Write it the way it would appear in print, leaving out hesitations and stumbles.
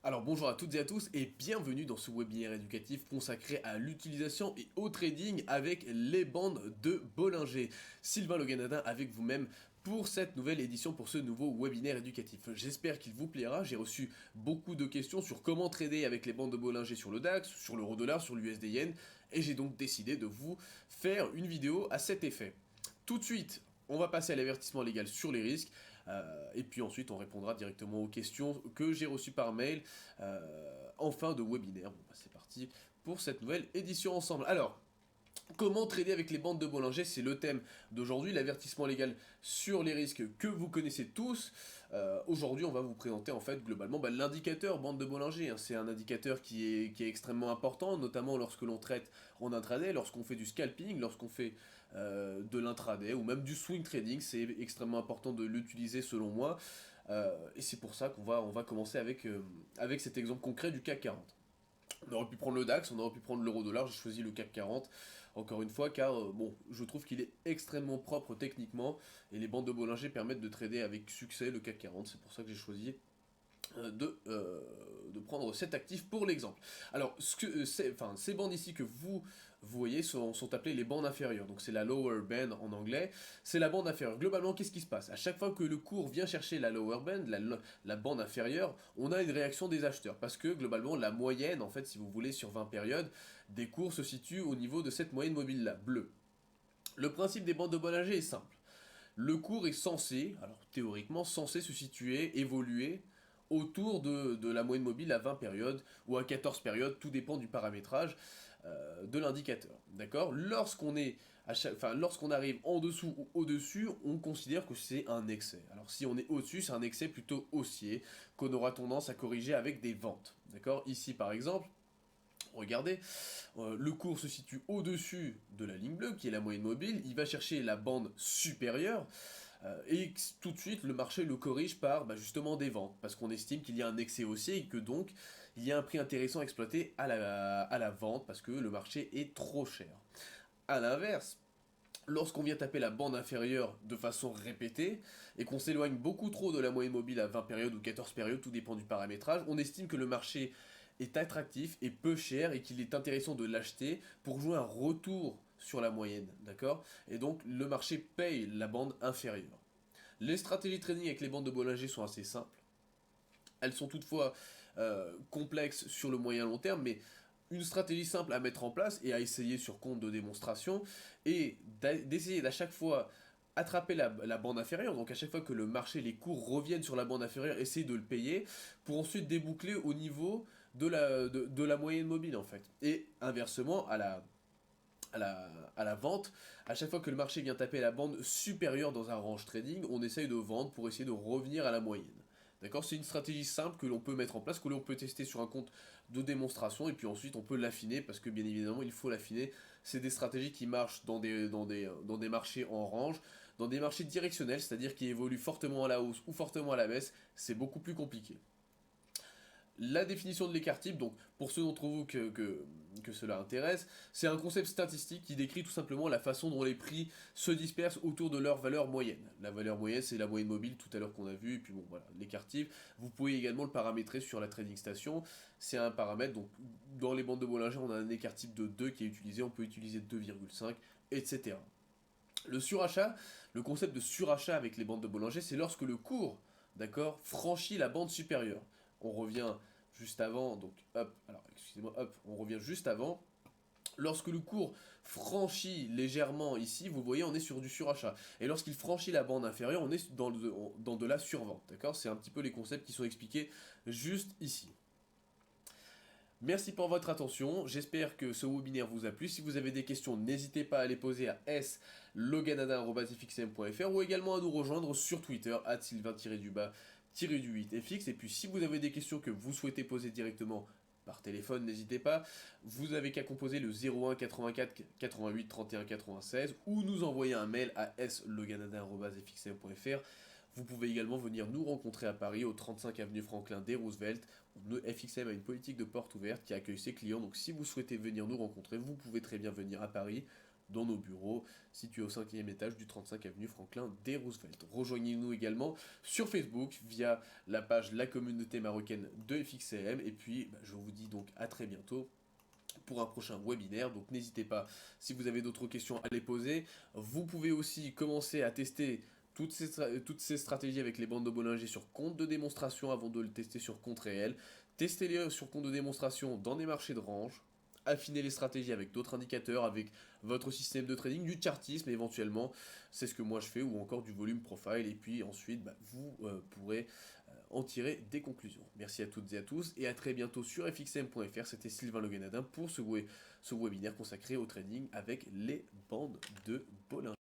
Alors bonjour à toutes et à tous et bienvenue dans ce webinaire éducatif consacré à l'utilisation et au trading avec les bandes de Bollinger. Sylvain Le Ganadin avec vous-même pour cette nouvelle édition, pour ce nouveau webinaire éducatif. J'espère qu'il vous plaira, j'ai reçu beaucoup de questions sur comment trader avec les bandes de Bollinger sur le DAX, sur l'euro-dollar, sur l'USD Yen, et j'ai donc décidé de vous faire une vidéo à cet effet. Tout de suite, on va passer à l'avertissement légal sur les risques, et puis ensuite on répondra directement aux questions que j'ai reçues par mail en fin de webinaire. Bon bah c'est parti pour cette nouvelle édition ensemble. Alors, comment trader avec les bandes de Bollinger, c'est le thème d'aujourd'hui, l'avertissement légal sur les risques que vous connaissez tous. Aujourd'hui, on va vous présenter en fait globalement l'indicateur bande de Bollinger. Hein. C'est un indicateur qui est extrêmement important, notamment lorsque l'on traite en intraday, lorsqu'on fait du scalping, lorsqu'on fait de l'intraday ou même du swing trading. C'est extrêmement important de l'utiliser selon moi. Et c'est pour ça qu'on va commencer avec cet exemple concret du CAC 40. On aurait pu prendre le DAX, on aurait pu prendre l'euro-dollar, j'ai choisi le CAC 40, encore une fois, car bon, je trouve qu'il est extrêmement propre techniquement, et les bandes de Bollinger permettent de trader avec succès le CAC 40, c'est pour ça que j'ai choisi de prendre cet actif pour l'exemple. Alors, ces bandes ici que vous voyez sont appelées les bandes inférieures, donc c'est la lower band en anglais, c'est la bande inférieure. Globalement, qu'est-ce qui se passe? À chaque fois que le cours vient chercher la lower band, la bande inférieure, on a une réaction des acheteurs, parce que globalement, la moyenne, en fait, si vous voulez, sur 20 périodes, des cours se situe au niveau de cette moyenne mobile-là, bleue. Le principe des bandes de Bollinger est simple. Le cours est censé, alors théoriquement, censé se situer, évoluer autour de la moyenne mobile à 20 périodes ou à 14 périodes, tout dépend du paramétrage de l'indicateur. D'accord? Lorsqu'on arrive en dessous ou au-dessus, on considère que c'est un excès. Alors si on est au-dessus, c'est un excès plutôt haussier qu'on aura tendance à corriger avec des ventes. D'accord? Ici par exemple, regardez, le cours se situe au-dessus de la ligne bleue, qui est la moyenne mobile, il va chercher la bande supérieure, et tout de suite le marché le corrige par justement des ventes, parce qu'on estime qu'il y a un excès haussier et que donc il y a un prix intéressant à exploiter à la vente, parce que le marché est trop cher. A l'inverse, lorsqu'on vient taper la bande inférieure de façon répétée, et qu'on s'éloigne beaucoup trop de la moyenne mobile à 20 périodes ou 14 périodes, tout dépend du paramétrage, on estime que le marché est attractif et peu cher et qu'il est intéressant de l'acheter pour jouer un retour sur la moyenne, d'accord? Et donc le marché paye la bande inférieure. Les stratégies de trading avec les bandes de Bollinger sont assez simples. Elles sont toutefois complexes sur le moyen long terme, mais une stratégie simple à mettre en place et à essayer sur compte de démonstration, et d'essayer d'à chaque fois attraper la bande inférieure, donc à chaque fois que le marché, les cours reviennent sur la bande inférieure, essayer de le payer, pour ensuite déboucler au niveau de la moyenne mobile en fait. Et inversement, à la vente, à chaque fois que le marché vient taper la bande supérieure dans un range trading, on essaye de vendre pour essayer de revenir à la moyenne. D'accord? C'est une stratégie simple que l'on peut mettre en place, que l'on peut tester sur un compte de démonstration, et puis ensuite on peut l'affiner, parce que bien évidemment il faut l'affiner. C'est des stratégies qui marchent dans des marchés en range, dans des marchés directionnels, c'est-à-dire qui évoluent fortement à la hausse ou fortement à la baisse, c'est beaucoup plus compliqué. La définition de l'écart type, donc pour ceux d'entre vous que cela intéresse, c'est un concept statistique qui décrit tout simplement la façon dont les prix se dispersent autour de leur valeur moyenne. La valeur moyenne, c'est la moyenne mobile tout à l'heure qu'on a vu, et puis bon voilà, l'écart type. Vous pouvez également le paramétrer sur la trading station, c'est un paramètre, donc dans les bandes de Bollinger, on a un écart type de 2 qui est utilisé, on peut utiliser 2,5, etc. Le surachat, le concept de surachat avec les bandes de Bollinger, c'est lorsque le cours, d'accord, franchit la bande supérieure. On revient juste avant, donc hop, alors excusez-moi, hop, on revient juste avant. Lorsque le cours franchit légèrement ici, vous voyez, on est sur du surachat. Et lorsqu'il franchit la bande inférieure, on est dans de la survente, d'accord? C'est un petit peu les concepts qui sont expliqués juste ici. Merci pour votre attention, j'espère que ce webinaire vous a plu. Si vous avez des questions, n'hésitez pas à les poser à sloganadin@fxm.fr ou également à nous rejoindre sur Twitter, @sylvain-du-8fx. Et puis si vous avez des questions que vous souhaitez poser directement par téléphone, n'hésitez pas, vous avez qu'à composer le 01 84 88 31 96 ou nous envoyer un mail à sloganadin@fxm.fr. Vous pouvez également venir nous rencontrer à Paris, au 35 avenue Franklin des Roosevelt. Le FXM a une politique de porte ouverte qui accueille ses clients, donc si vous souhaitez venir nous rencontrer, vous pouvez très bien venir à Paris dans nos bureaux, situés au 5e étage du 35 avenue Franklin D. Roosevelt. Rejoignez-nous également sur Facebook via la page La Communauté Marocaine de FXCM. Et puis, je vous dis donc à très bientôt pour un prochain webinaire. Donc n'hésitez pas, si vous avez d'autres questions, à les poser. Vous pouvez aussi commencer à tester toutes ces stratégies avec les bandes de Bollinger sur compte de démonstration avant de le tester sur compte réel. Testez-les sur compte de démonstration dans des marchés de range. Affinez les stratégies avec d'autres indicateurs, avec votre système de trading, du chartisme éventuellement, c'est ce que moi je fais, ou encore du volume profile, et puis ensuite vous pourrez en tirer des conclusions. Merci à toutes et à tous, et à très bientôt sur fxm.fr. C'était Sylvain Le Guenadin pour ce webinaire consacré au trading avec les bandes de Bollinger.